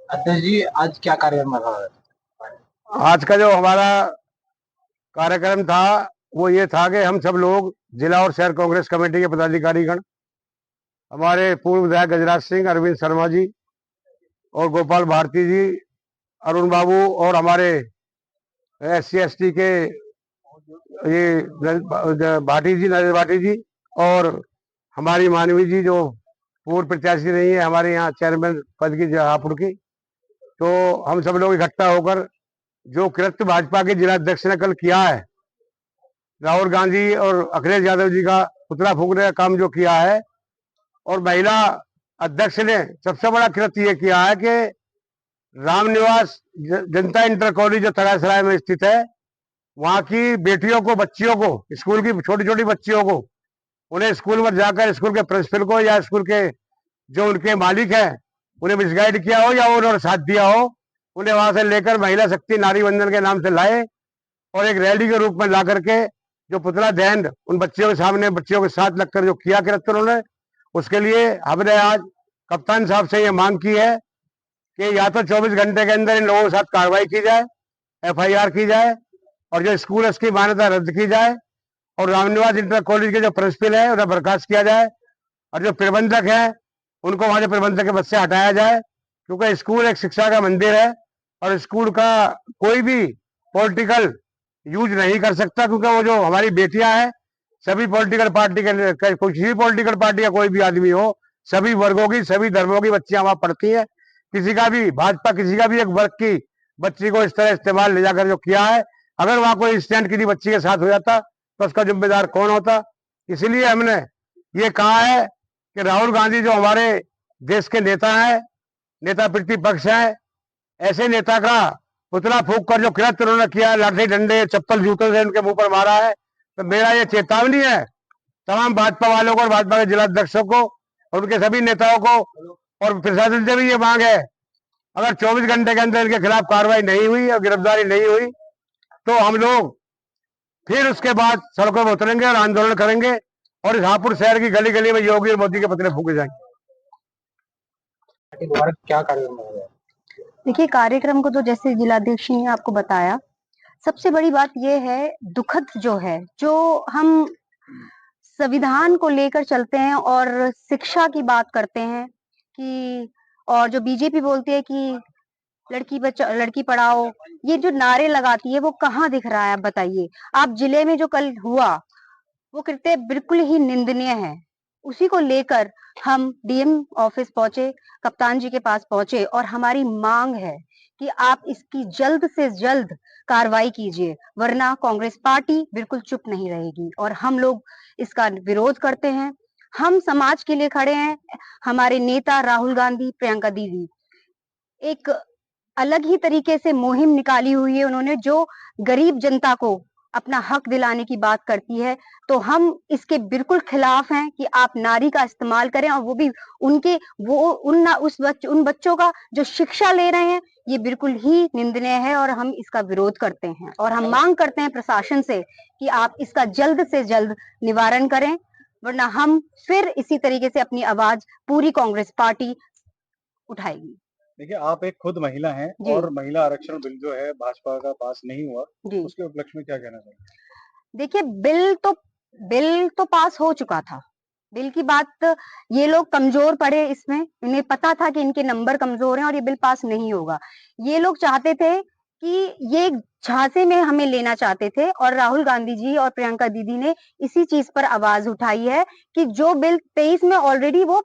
अध्यक्ष जी, आज क्या कार्यक्रम रखा है? आज का जो हमारा कार्यक्रम था वो ये था कि हम सब लोग जिला और शहर कांग्रेस कमेटी के पदाधिकारीगण, हमारे पूर्व विधायक गजराज सिंह, अरविंद शर्मा जी और गोपाल भारती जी, अरुण बाबू और हमारे SC ST के ये भाटी जी, नरेश भाटी जी और हमारी मानवी जी जो पूर्व प्रत्याशी रही है हमारे यहाँ चेयरमैन पद की हापुड़ की। तो हम सब लोग इकट्ठा होकर जो कृत्य भाजपा के जिलाध्यक्ष ने कल किया है, राहुल गांधी और अखिलेश यादव जी का पुतला फूकने का काम जो किया है, और महिला अध्यक्ष ने सबसे बड़ा कृत्य ये किया है कि रामनिवास जनता इंटर कॉलेज जो तरासराय में स्थित है, वहां की बेटियों को, बच्चियों को, स्कूल की छोटी छोटी बच्चियों को, उन्हें स्कूल में जाकर स्कूल के प्रिंसिपल को या स्कूल के जो उनके मालिक हैं उन्हें मिसगाइड किया हो या उन्होंने साथ दिया हो, उन्हें वहां से लेकर महिला शक्ति नारी बंधन के नाम से लाए और एक रैली के रूप में ला करके जो पुतला दहन उन बच्चियों के सामने, बच्चियों के साथ लगकर जो किया कृत्य उन्होंने, उसके लिए हमने आज कप्तान साहब से ये मांग की है कि या तो 24 घंटे के अंदर इन लोगों के साथ कार्रवाई की जाए, FIR की जाए और जो स्कूल है उसकी मान्यता रद्द की जाए और रामनिवास इंटर कॉलेज के जो प्रिंसिपल है उन्हें बर्खास्त किया जाए और जो प्रबंधक है उनको वहां से प्रबंधक के पद से हटाया जाए, क्योंकि स्कूल एक शिक्षा का मंदिर है और स्कूल का कोई भी पॉलिटिकल यूज नहीं कर सकता, क्योंकि वो जो हमारी बेटियां हैं सभी पॉलिटिकल पार्टी के, किसी भी पॉलिटिकल पार्टी का कोई भी आदमी हो, सभी वर्गों की, सभी धर्मों की बच्चियां वहां पढ़ती हैं। किसी का भी भाजपा, किसी का भी एक वर्ग की बच्ची को इस तरह इस्तेमाल ले जाकर जो किया है, अगर वहां कोई इंसिडेंट किसी बच्ची के साथ हो जाता तो उसका जिम्मेदार कौन होता। इसीलिए हमने ये कहा है कि राहुल गांधी जो हमारे देश के नेता है, नेता प्रतिपक्ष है, ऐसे नेता का पुतला फूक कर जो कृत्य उन्होंने किया है, लाठी डंडे चप्पल जूतों से उनके मुंह पर मारा है, तो मेरा ये चेतावनी है तमाम भाजपा वालों को और भाजपा के जिलाध्यक्षों को और उनके सभी नेताओं को और प्रशासन से भी ये मांग है, अगर 24 घंटे के अंदर इनके खिलाफ कार्रवाई नहीं हुई और गिरफ्तारी नहीं हुई तो हम लोग फिर उसके बाद सड़कों पर उतरेंगे और आंदोलन करेंगे और इस हापुड़ शहर की गली गली में योगी और मोदी के पुतले फूके जाएंगे। पार्टी द्वारा क्या कार्यक्रम रखा गया? देखिए, कार्यक्रम को तो जैसे जिलाध्यक्ष ने आपको बताया, सबसे बड़ी बात यह है, दुखद जो है, जो हम संविधान को लेकर चलते हैं और शिक्षा की बात करते हैं कि, और जो बीजेपी बोलती है कि लड़की पढ़ाओ, ये जो नारे लगाती है वो कहाँ दिख रहा है, आप बताइए। आप जिले में जो कल हुआ वो कृत्य बिल्कुल ही निंदनीय है। उसी को लेकर हम DM ऑफिस पहुंचे, कप्तान जी के पास पहुंचे और हमारी मांग है कि आप इसकी जल्द से जल्द कार्रवाई कीजिए, वरना कांग्रेस पार्टी बिल्कुल चुप नहीं रहेगी और हम लोग इसका विरोध करते हैं। हम समाज के लिए खड़े हैं। हमारे नेता राहुल गांधी, प्रियंका दीदी एक अलग ही तरीके से मुहिम निकाली हुई है उन्होंने, जो गरीब जनता को अपना हक दिलाने की बात करती है। तो हम इसके बिल्कुल खिलाफ हैं कि आप नारी का इस्तेमाल करें और वो भी उन बच्चों का जो शिक्षा ले रहे हैं, ये बिल्कुल ही निंदनीय है और हम इसका विरोध करते हैं और हम मांग करते हैं प्रशासन से कि आप इसका जल्द से जल्द निवारण करें, वरना हम फिर इसी तरीके से अपनी आवाज पूरी कांग्रेस पार्टी उठाएगी। देखिए, आप एक खुद महिला हैं और महिला आरक्षण बिल जो है भाजपा का पास नहीं हुआ, उसके उपलक्ष्य में क्या कहना चाहिए? देखिए, बिल तो पास हो चुका था। बिल की बात, ये लोग कमजोर पड़े इसमें, इन्हें पता था कि इनके नंबर कमजोर हैं और ये बिल पास नहीं होगा। ये लोग चाहते थे कि ये झांसे में हमें लेना चाहते थे और राहुल गांधी जी और प्रियंका दीदी ने इसी चीज पर आवाज उठाई है कि जो बिल 23 में ऑलरेडी वो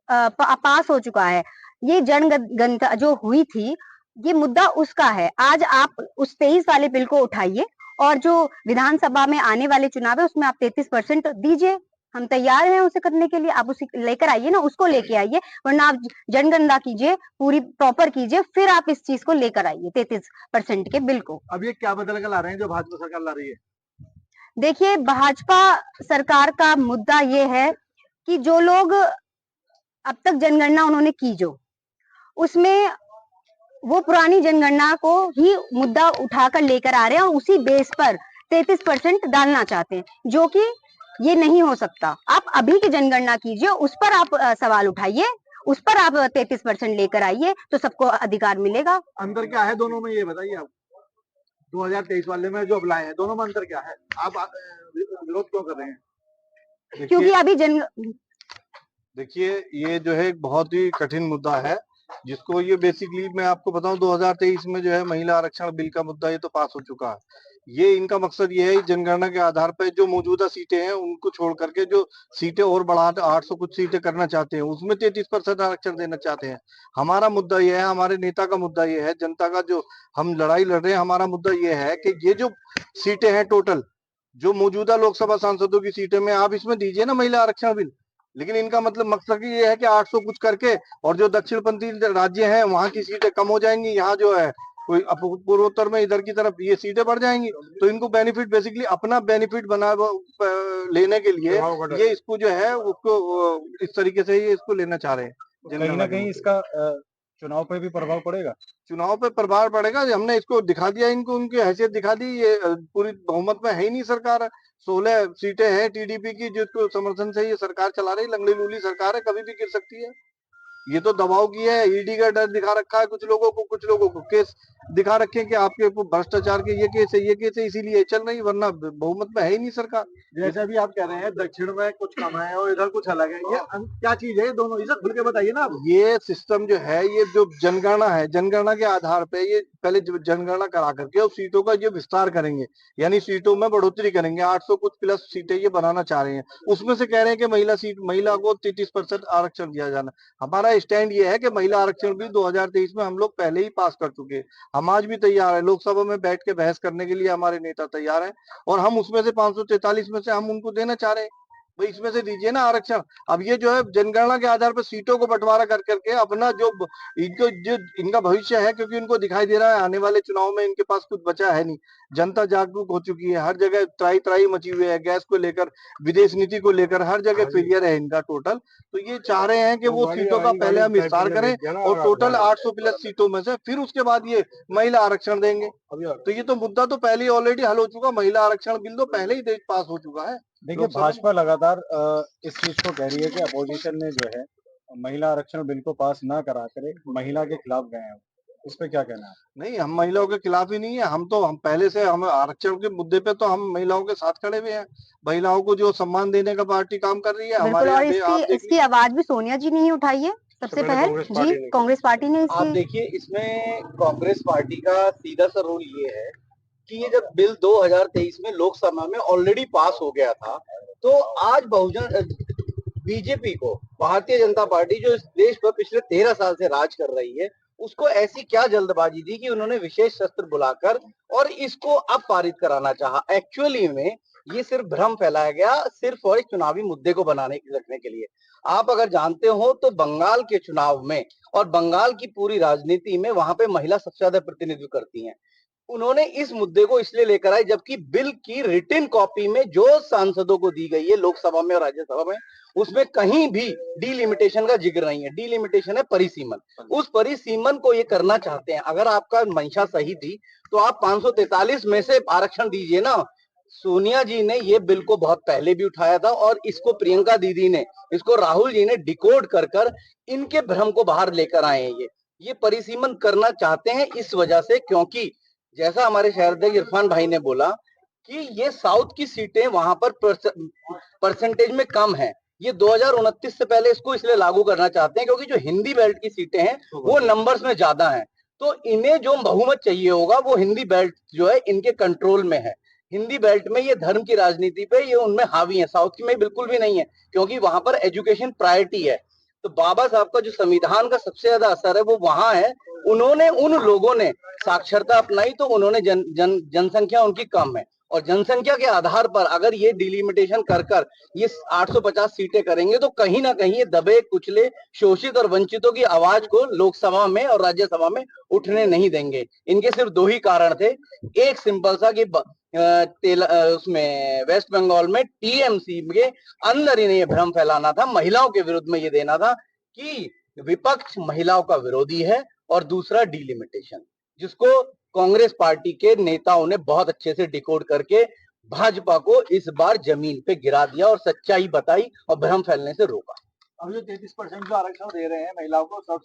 पास हो चुका है, ये जनगणना जो हुई थी, ये मुद्दा उसका है। आज आप उस 23 वाले बिल को उठाइए और जो विधानसभा में आने वाले चुनाव है उसमें आप 33% दीजिए, हम तैयार हैं उसे करने के लिए। आप उसे लेकर आइए ना, उसको लेके आइए, वरना आप जनगणना कीजिए, पूरी प्रॉपर कीजिए, फिर आप इस चीज को लेकर आइए 33% के बिल को। अब ये क्या बदल कर ला रहे हैं जो भाजपा सरकार ला रही है? देखिए, भाजपा सरकार का मुद्दा ये है कि जो लोग अब तक जनगणना उन्होंने की, जो उसमें वो पुरानी जनगणना को ही मुद्दा उठाकर लेकर आ रहे हैं और उसी बेस पर 33% डालना चाहते हैं, जो कि ये नहीं हो सकता। आप अभी की जनगणना कीजिए, उस पर आप सवाल उठाइए, उस पर आप 33% लेकर आइए तो सबको अधिकार मिलेगा। अंतर क्या है दोनों में, ये बताइए आप। 2023 वाले में जो अब लाए हैं, दोनों में अंतर क्या है? आप विरोध क्यों कर रहे हैं? क्योंकि अभी देखिए, ये जो है एक बहुत ही कठिन मुद्दा है, जिसको ये बेसिकली मैं आपको बताऊं, 2023 में जो है महिला आरक्षण बिल का मुद्दा ये तो पास हो चुका है। ये इनका मकसद ये है, जनगणना के आधार पर जो मौजूदा सीटें हैं उनको छोड़ करके जो सीटें और बढ़ा 800 कुछ सीटें करना चाहते हैं, उसमें 33% आरक्षण देना चाहते हैं। हमारा मुद्दा ये है, हमारे नेता का मुद्दा ये है, जनता का जो हम लड़ाई लड़ रहे हैं, हमारा मुद्दा ये है कि ये जो सीटें हैं टोटल, जो मौजूदा लोकसभा सांसदों की सीटें में आप इसमें दीजिए ना महिला आरक्षण बिल। लेकिन इनका मतलब मकसद ये है कि 800 कुछ करके, और जो दक्षिणपंथी राज्य हैं वहां की सीटें कम हो जाएंगी, यहाँ जो है कोई पूर्वोत्तर में इधर की तरफ ये सीटें बढ़ जाएंगी। तो इनको बेनिफिट, बेसिकली अपना बेनिफिट बना लेने के लिए ये इसको जो है उसको इस तरीके से ये इसको लेना चाह रहे हैं। कहीं ना कहीं इसका चुनाव पे भी प्रभाव पड़ेगा। चुनाव पे प्रभाव पड़ेगा। हमने इसको दिखा दिया, इनको उनकी हैसियत दिखा दी। ये पूरी बहुमत में है ही नहीं सरकार। 16 सीटें हैं टीडीपी की, जिसको समर्थन से ये सरकार चला रही। लंगड़ी लूली सरकार है, कभी भी गिर सकती है। ये तो दबाव की है, ईडी का डर दिखा रखा है कुछ लोगों को केस दिखा रखे हैं कि आपके भ्रष्टाचार के ये केस है, इसीलिए चल रही, वरना बहुमत में है ही नहीं सरकार। जैसे अभी आप कह रहे हैं दक्षिण में कुछ कम है और इधर कुछ अलग है, ये क्या चीज है दोनों, इसे खुल के बताइए ना। ये सिस्टम जो है, ये जो जनगणना है, जनगणना के आधार पे ये पहले जनगणना करा करके और सीटों का ये विस्तार करेंगे, यानी सीटों में बढ़ोतरी करेंगे। 800 कुछ प्लस सीटें ये बनाना चाह रहे हैं। उसमें से कह रहे हैं कि महिला को 33% आरक्षण दिया जाना। हमारा स्टैंड ये है कि महिला आरक्षण भी 2023 में हम लोग पहले ही पास कर चुके हैं। हम आज भी तैयार है, लोकसभा में बैठ के बहस करने के लिए हमारे नेता तैयार हैं, और हम उसमें से 543 में से हम उनको देना चाह रहे हैं। भाई इसमें से दीजिए ना आरक्षण। अब ये जो है जनगणना के आधार पर सीटों को बंटवारा कर करके अपना जो इनका भविष्य है, क्योंकि उनको दिखाई दे रहा है आने वाले चुनाव में इनके पास कुछ बचा है नहीं। जनता जागरूक हो चुकी है, हर जगह त्राई त्राई मची हुई है, गैस को लेकर, विदेश नीति को लेकर, हर जगह फेलियर है इनका टोटल। तो ये चाह रहे हैं कि वो सीटों का पहले हम विस्तार करें और टोटल 800 प्लस सीटों में से फिर उसके बाद ये महिला आरक्षण देंगे। तो ये तो मुद्दा तो पहले ही ऑलरेडी हल हो चुका। महिला आरक्षण बिल तो पहले ही पास हो चुका है। देखिए, भाजपा लगातार इस चीज को कह रही है कि अपोजिशन ने जो है महिला आरक्षण बिल को पास ना करा करे महिला के खिलाफ गए हैं। इस पे क्या कहना है? नहीं, हम महिलाओं के खिलाफ ही नहीं है। हम पहले से, हम आरक्षण के मुद्दे पे तो हम महिलाओं के साथ खड़े हुए हैं। महिलाओं को जो सम्मान देने का पार्टी काम कर रही है हमारे। और इसकी आवाज भी सोनिया जी ने ही उठाई है सबसे पहले जी, कांग्रेस पार्टी ने। आप देखिए, इसमें कांग्रेस पार्टी का सीधा सा रोल ये है कि ये जब बिल 2023 में लोकसभा में ऑलरेडी पास हो गया था, तो आज बहुजन बीजेपी को, भारतीय जनता पार्टी जो इस देश पर पिछले 13 साल से राज कर रही है, उसको ऐसी क्या जल्दबाजी थी कि उन्होंने विशेष शस्त्र बुलाकर और इसको अब पारित कराना चाहा। एक्चुअली में ये सिर्फ भ्रम फैलाया गया, सिर्फ और एक चुनावी मुद्दे को रखने के लिए। आप अगर जानते हो तो बंगाल के चुनाव में और बंगाल की पूरी राजनीति में वहां पे महिला सबसे ज्यादा प्रतिनिधित्व करती हैं। उन्होंने इस मुद्दे को इसलिए लेकर आए, जबकि बिल की रिटन कॉपी में जो सांसदों को दी गई है लोकसभा में और राज्यसभा में, उसमें कहीं भी डीलिमिटेशन का जिक्र नहीं है। डीलिमिटेशन है परिसीमन। उस परिसीमन को ये करना चाहते हैं। अगर आपका मंशा सही थी तो आप 543 में से आरक्षण दीजिए ना। सोनिया जी ने ये बिल को बहुत पहले भी उठाया था, और इसको प्रियंका दीदी ने, इसको राहुल जी ने डिकोड कर कर इनके भ्रम को बाहर लेकर आए हैं। ये परिसीमन करना चाहते हैं इस वजह से, क्योंकि जैसा हमारे शहर अध्यक्ष इरफान भाई ने बोला कि ये साउथ की सीटें वहां पर परसेंटेज में कम है। ये 2029 से पहले इसको इसलिए लागू करना चाहते हैं क्योंकि जो हिंदी बेल्ट की सीटें हैं वो नंबर्स में ज्यादा हैं। तो इन्हें जो बहुमत चाहिए होगा वो हिंदी बेल्ट जो है इनके कंट्रोल में है। हिंदी बेल्ट में ये धर्म की राजनीति पे ये उनमें हावी है। साउथ की में बिल्कुल भी नहीं है, क्योंकि वहां पर एजुकेशन प्रायोरिटी है। तो बाबा साहब का जो संविधान का सबसे ज्यादा असर है वो वहां है। उन्होंने, उन लोगों ने साक्षरता अपनाई तो उन्होंने जनसंख्या उनकी कम है, और जनसंख्या के आधार पर अगर ये डिलिमिटेशन कर कर ये 850 सीटें करेंगे तो कहीं ना कहीं ये दबे कुचले शोषित और वंचितों की आवाज को लोकसभा में और राज्यसभा में उठने नहीं देंगे। इनके सिर्फ दो ही कारण थे। एक सिंपल सा कि उसमें वेस्ट बंगाल में टीएमसी के अंदर इन्हें ये भ्रम फैलाना था, महिलाओं के विरुद्ध में ये देना था कि विपक्ष महिलाओं का विरोधी है, और दूसरा डिलिमिटेशन, जिसको कांग्रेस पार्टी के नेताओं ने बहुत अच्छे से डिकोड करके भाजपा को इस बार जमीन पे गिरा दिया और सच्चाई बताई और भ्रम फैलने से रोका। अब जो 33% जो आरक्षण दे रहे हैं महिलाओं को, सब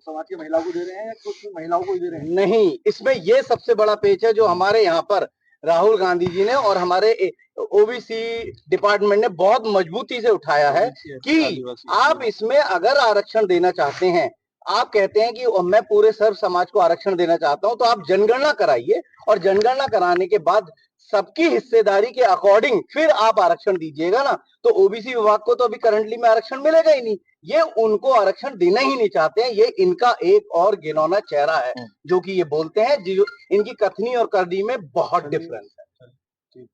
समाज की महिलाओं को दे रहे हैं या कुछ महिलाओं को ही दे रहे हैं? नहीं, इसमें ये सबसे बड़ा पेच है जो हमारे यहाँ पर राहुल गांधी जी ने और हमारे ओबीसी डिपार्टमेंट ने बहुत मजबूती से उठाया है कि आप इसमें अगर आरक्षण देना चाहते हैं, आप कहते हैं कि मैं पूरे सर्व समाज को आरक्षण देना चाहता हूं, तो आप जनगणना कराइए और जनगणना कराने के बाद सबकी हिस्सेदारी के अकॉर्डिंग फिर आप आरक्षण दीजिएगा ना। तो ओबीसी विभाग को तो अभी करंटली में आरक्षण मिलेगा ही नहीं, ये उनको आरक्षण देना ही नहीं चाहते हैं। ये इनका एक और घिनौना चेहरा है जो कि ये बोलते हैं, जो इनकी कथनी और करनी में बहुत डिफरेंस है।